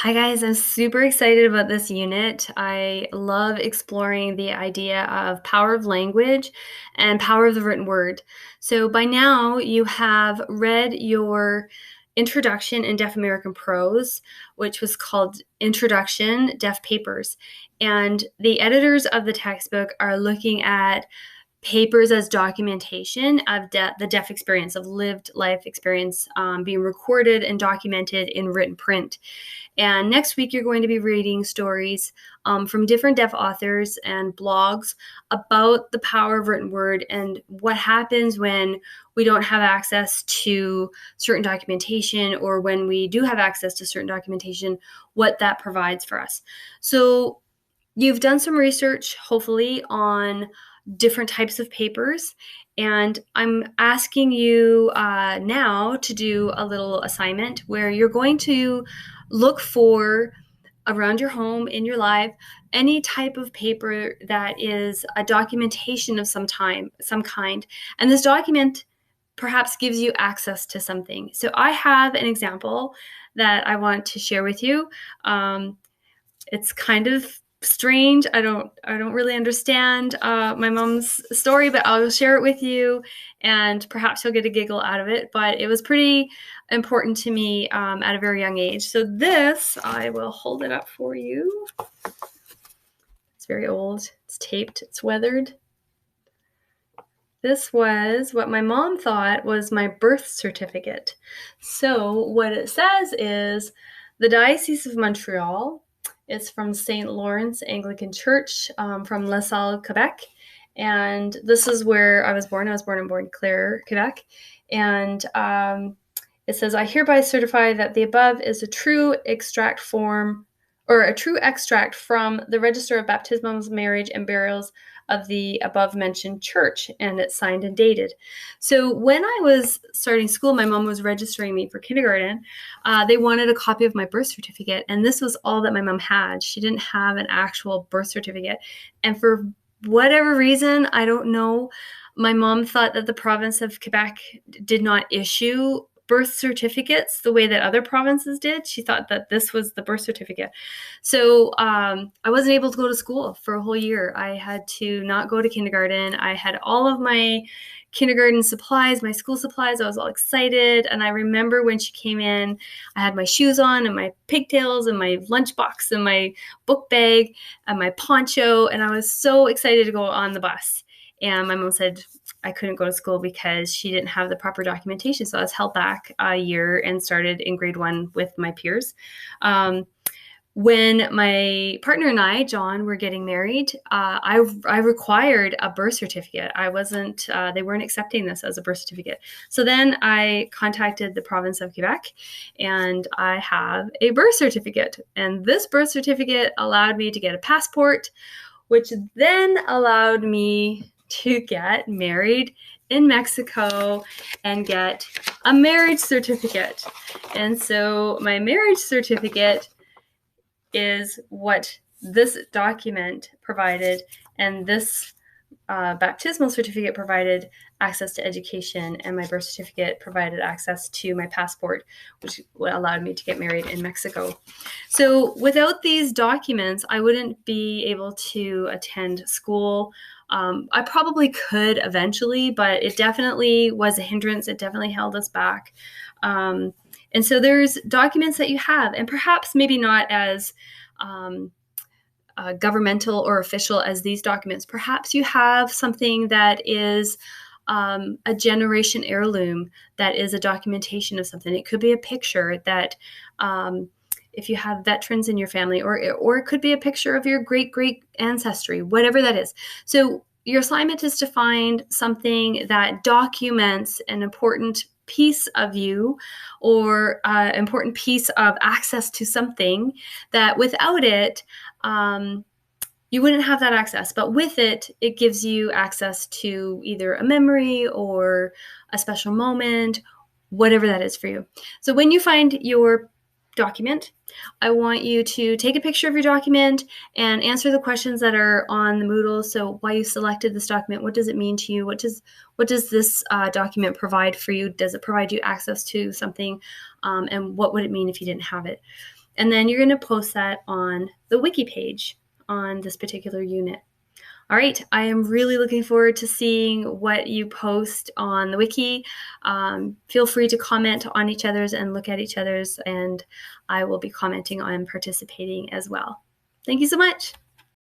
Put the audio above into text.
Hi guys, I'm super excited about this unit. I love exploring the idea of power of language and power of the written word. So by now you have read your introduction in Deaf American Prose, which was called Introduction Deaf Papers. And the editors of the textbook are looking at papers as documentation of the deaf experience, of lived life experience being recorded and documented in written print. And next week, you're going to be reading stories from different deaf authors and blogs about the power of written word and what happens when we don't have access to certain documentation, or when we do have access to certain documentation, what that provides for us. So you've done some research, hopefully, on different types of papers. And I'm asking you now to do a little assignment where you're going to look for around your home, in your life, any type of paper that is a documentation of some kind. And this document perhaps gives you access to something. So I have an example that I want to share with you. It's kind of strange. I don't really understand my mom's story, but I'll share it with you, and perhaps you'll get a giggle out of it. But it was pretty important to me at a very young age. So this, I will hold it up for you. It's very old. It's taped. It's weathered. This was what my mom thought was my birth certificate. So what it says is the Diocese of Montreal. It's from St. Lawrence Anglican Church from La Salle, Quebec. And this is where I was born. I was born in Bois-Claire, Quebec. And it says, I hereby certify that the above is a true extract from the Register of Baptisms, Marriage, and Burials of the above mentioned church, and it's signed and dated. So when I was starting school, my mom was registering me for kindergarten. They wanted a copy of my birth certificate, and this was all that my mom had. She didn't have an actual birth certificate. And for whatever reason, I don't know, my mom thought that the province of Quebec did not issue birth certificates the way that other provinces did. She thought that this was the birth certificate. So I wasn't able to go to school for a whole year. I had to not go to kindergarten. I had all of my kindergarten supplies, my school supplies. I was all excited. And I remember when she came in, I had my shoes on and my pigtails and my lunchbox and my book bag and my poncho. And I was so excited to go on the bus. And my mom said I couldn't go to school because she didn't have the proper documentation. So I was held back a year and started in grade 1 with my peers. When my partner and I, John, were getting married, I required a birth certificate. They weren't accepting this as a birth certificate. So then I contacted the province of Quebec, and I have a birth certificate. And this birth certificate allowed me to get a passport, which then allowed me to get married in Mexico and get a marriage certificate. And so my marriage certificate is what this document provided, and this baptismal certificate provided access to education, and my birth certificate provided access to my passport, which allowed me to get married in Mexico. So without these documents, I wouldn't be able to attend school. I probably could eventually, but it definitely was a hindrance. It definitely held us back. And so there's documents that you have, and perhaps maybe not as governmental or official as these documents. Perhaps you have something that is a generation heirloom, that is a documentation of something. It could be a picture that, if you have veterans in your family, or it could be a picture of your great ancestry, whatever that is. So your assignment is to find something that documents an important piece of you, or important piece of access to something that without it, you wouldn't have that access. But with it, it gives you access to either a memory or a special moment, whatever that is for you. So when you find your document, I want you to take a picture of your document and answer the questions that are on the Moodle. So why you selected this document, what does it mean to you? What does this document provide for you? Does it provide you access to something? And what would it mean if you didn't have it? And then you're going to post that on the wiki page on this particular unit. All right, I am really looking forward to seeing what you post on the wiki. Feel free to comment on each other's and look at each other's, and I will be commenting on participating as well. Thank you so much.